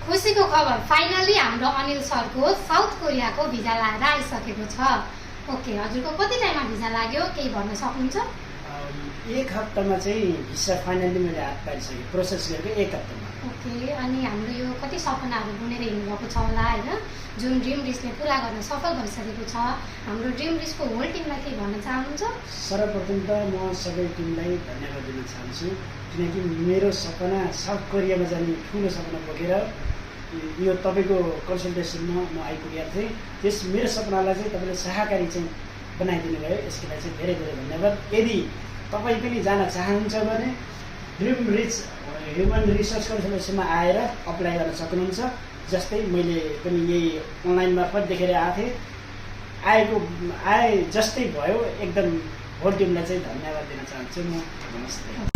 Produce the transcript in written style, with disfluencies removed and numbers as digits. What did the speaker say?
खुसीको खबर, फाइनली हाम्रो अनिल सरको साउथ कोरियाको भिजा लागेर आइसकेको छ। ओके, हजुरको कति टाइममा भिजा लाग्यो, केही भन्न सक्नुहुन्छ? एक हप्तामा चाहिँ भिसा फाइनली मैले हात पारिसकेँ, प्रोसेस गरेको एक हप्तामा। ओके, अनि हाम्रो यो कति सपनाहरू बुनेर हिँड्नुभएको छ होला होइन, जुन ड्रिम रिचले पुरा गर्न सफल भइसकेको छ। हाम्रो ड्रिम रिचको होल टिमलाई केही भन्न चाहनुहुन्छ? सर्वप्रथम त म सबै टिमलाई धन्यवाद दिन चाहन्छु, किनकि मेरो सपना साउथ कोरियामा जाने ठुलो सपना बोकेर यो तपाईँको कन्सल्टेसनमा म आइपुगेको थिएँ। त्यस मेरो सपनालाई चाहिँ तपाईँले सहकारी चाहिँ बनाइदिनु भयो, यसको लागि चाहिँ धेरै धेरै धन्यवाद। यदि तपाईँ पनि जान चाहनुहुन्छ भने ड्रिम रिच ह्युमन रिसोर्स कन्सल्टेसनमा आएर अप्लाई गर्न सक्नुहुन्छ। जस्तै मैले पनि यही अनलाइन मार्फत देखेर आएको थिएँ, आए जस्तै भयो। एकदम होल टिमलाई चाहिँ धन्यवाद दिन चाहन्छु म। नमस्ते।